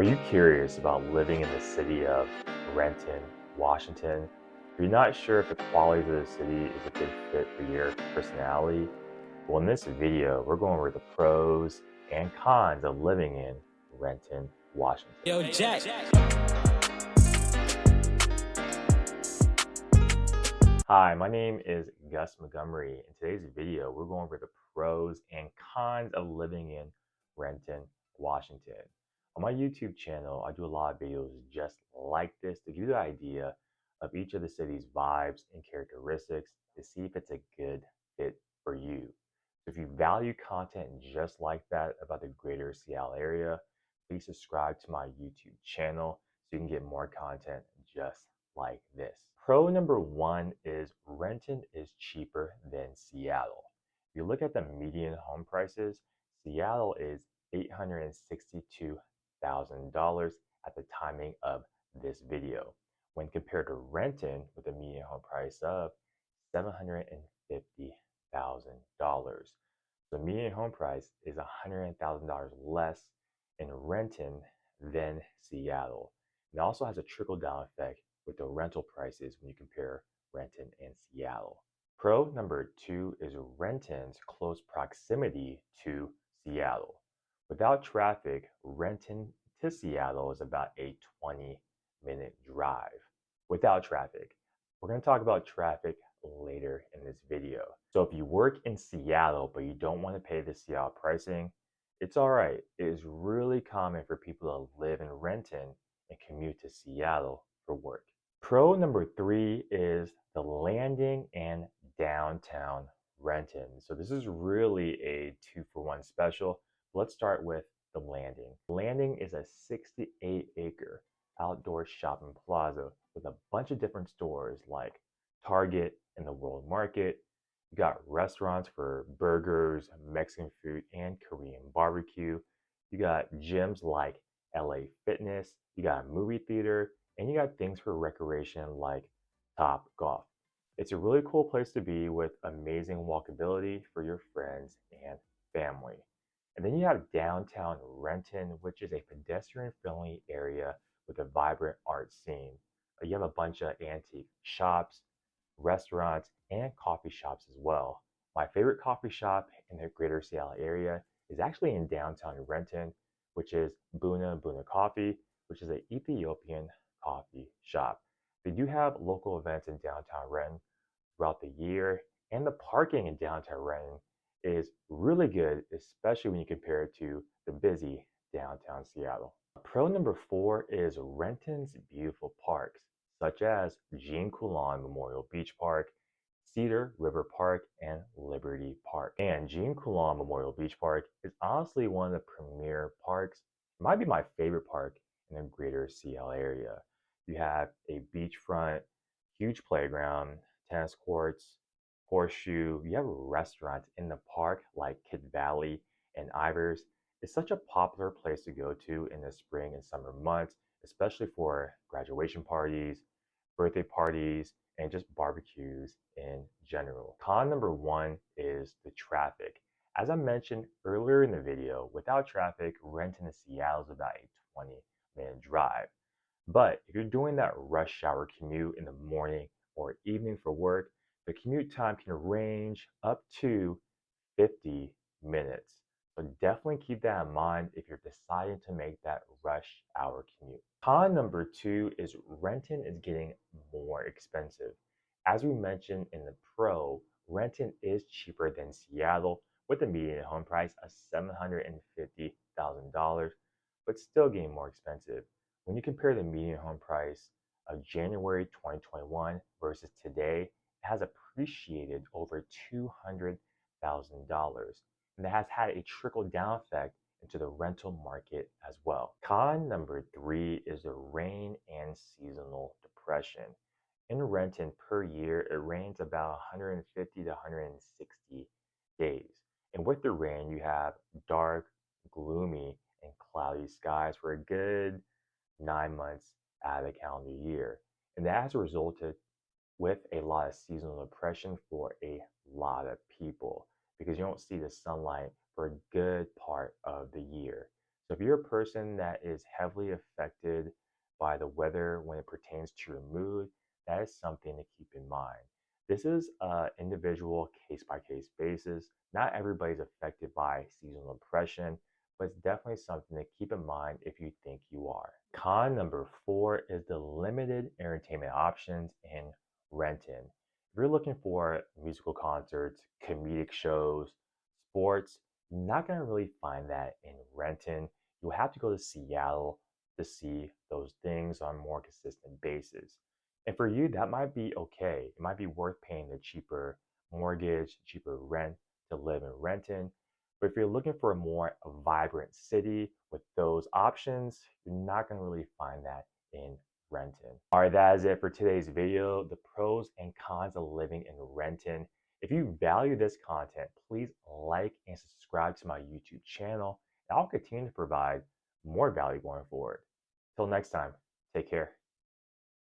Are you curious about living in the city of Renton, Washington? Are you not sure if the qualities of the city is a good fit for your personality? Well, in this video, we're going over the pros and cons of living in Renton, Washington. Yo, Jack. Hi, my name is Gus Montgomery. In today's video, we're going over the pros and cons of living in Renton, Washington. On my YouTube channel, I do a lot of videos just like this to give you the idea of each of the city's vibes and characteristics to see if it's a good fit for you. So if you value content just like that about the greater Seattle area, please subscribe to my YouTube channel so you can get more content just like this. Pro number one is Renton is cheaper than Seattle. If you look at the median home prices, Seattle is $862,000 at the timing of this video, when compared to Renton with a median home price of $750,000. The median home price is $100,000 less in Renton than Seattle. It also has a trickle-down effect with the rental prices when you compare Renton and Seattle. Pro number two is Renton's close proximity to Seattle. Without traffic, Renton to Seattle is about a 20-minute drive. Without traffic. We're going to talk about traffic later in this video. So if you work in Seattle but you don't want to pay the Seattle pricing, it's all right. It is really common for people to live in Renton and commute to Seattle for work. Pro number three is the landing and downtown Renton. So this is really a 2-for-1 special. Let's start with the landing. Landing is a 68-acre outdoor shopping plaza with a bunch of different stores like Target and the World Market. You got restaurants for burgers, Mexican food, and Korean barbecue. You got gyms like LA Fitness. You got a movie theater, and you got things for recreation like Top Golf. It's a really cool place to be with amazing walkability for your friends and family. And then you have downtown Renton, which is a pedestrian-friendly area with a vibrant art scene. You have a bunch of antique shops, restaurants, and coffee shops as well. My favorite coffee shop in the greater Seattle area is actually in downtown Renton, which is Buna Buna Coffee, which is an Ethiopian coffee shop. They do have local events in downtown Renton throughout the year, and the parking in downtown Renton is really good, especially when you compare it to the busy downtown Seattle. Pro number four is Renton's beautiful parks, such as Jean Coulon Memorial Beach Park, Cedar River Park, and Liberty Park. And Jean Coulon Memorial Beach Park is honestly one of the premier parks. It might be my favorite park in the greater Seattle area. You have a beachfront, huge playground, tennis courts, horseshoe. You have restaurants in the park like Kid Valley and Ivers. It's such a popular place to go to in the spring and summer months, especially for graduation parties, birthday parties, and just barbecues in general. Con number one is the traffic. As I mentioned earlier in the video, without traffic, Renton to Seattle is about a 20-minute drive. But if you're doing that rush hour commute in the morning or evening for work, the commute time can range up to 50 minutes. So definitely keep that in mind if you're deciding to make that rush hour commute. Con number two is Renton is getting more expensive. As we mentioned in the pro, Renton is cheaper than Seattle with a median home price of $750,000, but still getting more expensive. When you compare the median home price of January 2021 versus today, it has appreciated over $200,000. And that has had a trickle-down effect into the rental market as well. Con number three is the rain and seasonal depression. In Renton per year, it rains about 150 to 160 days. And with the rain, you have dark, gloomy, and cloudy skies for a good 9 months out of the calendar year. And that has resulted with a lot of seasonal depression for a lot of people because you don't see the sunlight for a good part of the year. So if you're a person that is heavily affected by the weather when it pertains to your mood, that is something to keep in mind. This is an individual case by case basis. Not everybody's affected by seasonal depression, but it's definitely something to keep in mind if you think you are. Con number four is the limited entertainment options in Renton. If you're looking for musical concerts, comedic shows, sports, you're not going to really find that in Renton. You'll have to go to Seattle to see those things on a more consistent basis. And for you, that might be okay. It might be worth paying the cheaper mortgage, cheaper rent to live in Renton. But if you're looking for a more vibrant city with those options, you're not going to really find that in Renton. All right, that is it for today's video, the pros and cons of living in Renton. If you value this content, please like and subscribe to my YouTube channel. And I'll continue to provide more value going forward. Till next time, take care.